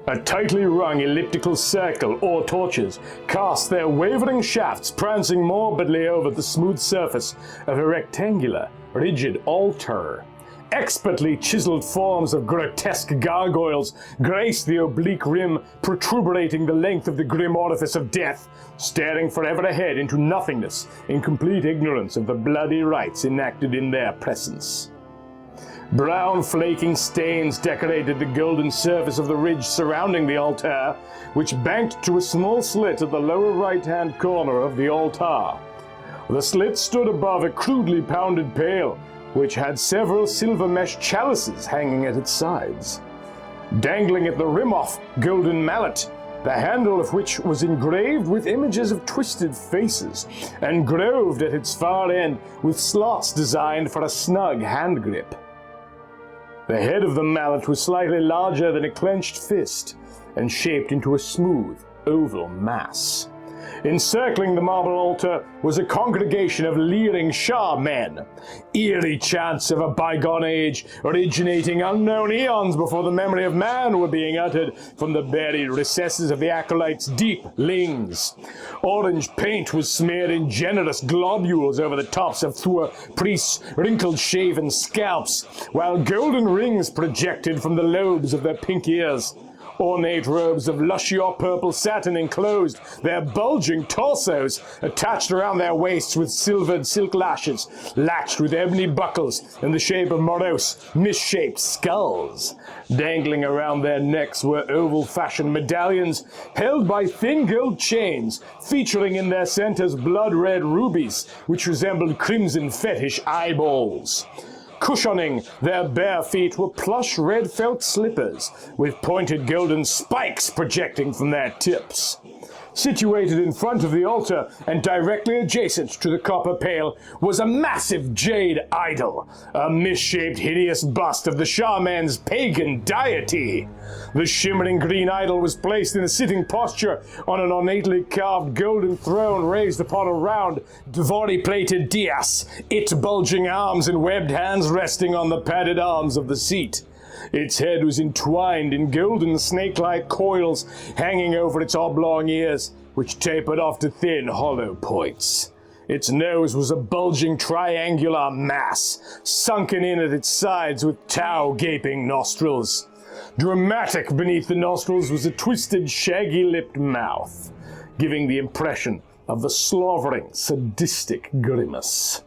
A tightly rung elliptical circle or torches cast their wavering shafts prancing morbidly over the smooth surface of a rectangular, rigid altar. Expertly chiseled forms of grotesque gargoyles graced the oblique rim protubrating the length of the grim orifice of death, staring forever ahead into nothingness in complete ignorance of the bloody rites enacted in their presence. Brown flaking stains decorated the golden surface of the ridge surrounding the altar, which banked to a small slit at the lower right-hand corner of the altar. The slit stood above a crudely pounded pail, which had several silver mesh chalices hanging at its sides. Dangling at the rim-off golden mallet, the handle of which was engraved with images of twisted faces, and groved at its far end with slots designed for a snug hand grip. The head of the mallet was slightly larger than a clenched fist, and shaped into a smooth, oval mass. Encircling the marble altar was a congregation of leering Shah men, eerie chants of a bygone age originating unknown eons before the memory of man were being uttered from the buried recesses of the acolytes' deep lings. Orange paint was smeared in generous globules over the tops of Thua priests' wrinkled shaven scalps, while golden rings projected from the lobes of their pink ears. Ornate robes of luscious purple satin enclosed their bulging torsos, attached around their waists with silvered silk lashes, latched with ebony buckles in the shape of morose, misshaped skulls. Dangling around their necks were oval-fashioned medallions held by thin gold chains, featuring in their centers blood-red rubies, which resembled crimson fetish eyeballs. Cushioning their bare feet were plush red felt slippers, with pointed golden spikes projecting from their tips. Situated in front of the altar and directly adjacent to the copper pail was a massive jade idol, a misshaped hideous bust of the shaman's pagan deity. The shimmering green idol was placed in a sitting posture on an ornately carved golden throne raised upon a round, devory-plated dais, its bulging arms and webbed hands resting on the padded arms of the seat. Its head was entwined in golden snake-like coils hanging over its oblong ears, which tapered off to thin, hollow points. Its nose was a bulging triangular mass, sunken in at its sides with tau-gaping nostrils. Dramatic beneath the nostrils was a twisted, shaggy-lipped mouth, giving the impression of the slavering, sadistic grimace.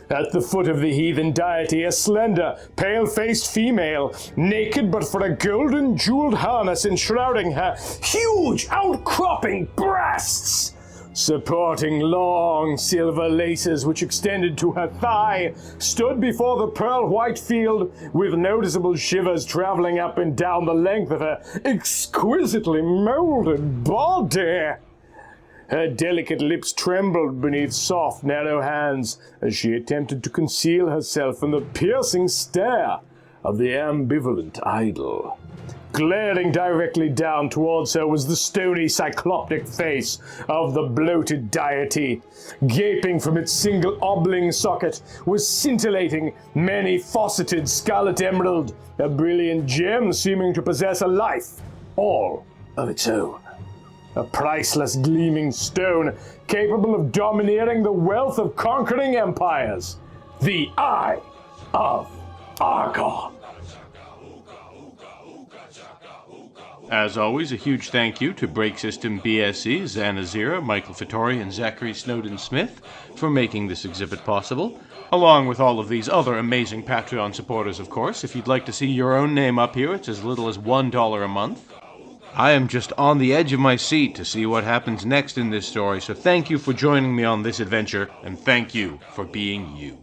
At the foot of the heathen deity, a slender, pale-faced female, naked but for a golden jeweled harness enshrouding her huge, outcropping breasts, supporting long silver laces which extended to her thigh, stood before the pearl-white field with noticeable shivers traveling up and down the length of her exquisitely molded body. Her delicate lips trembled beneath soft, narrow hands as she attempted to conceal herself from the piercing stare of the ambivalent idol. Glaring directly down towards her was the stony, cyclopic face of the bloated deity. Gaping from its single oblong socket was scintillating, many-faceted scarlet emerald, a brilliant gem seeming to possess a life all of its own. A priceless gleaming stone capable of domineering the wealth of conquering empires. The Eye of Argon. As always, a huge thank you to Break System BSC, Xana Zero, Michael Fittori, and Zachary Snowden-Smith for making this exhibit possible, along with all of these other amazing Patreon supporters, of course. If you'd like to see your own name up here, it's as little as $1 a month. I am just on the edge of my seat to see what happens next in this story, so thank you for joining me on this adventure, and thank you for being you.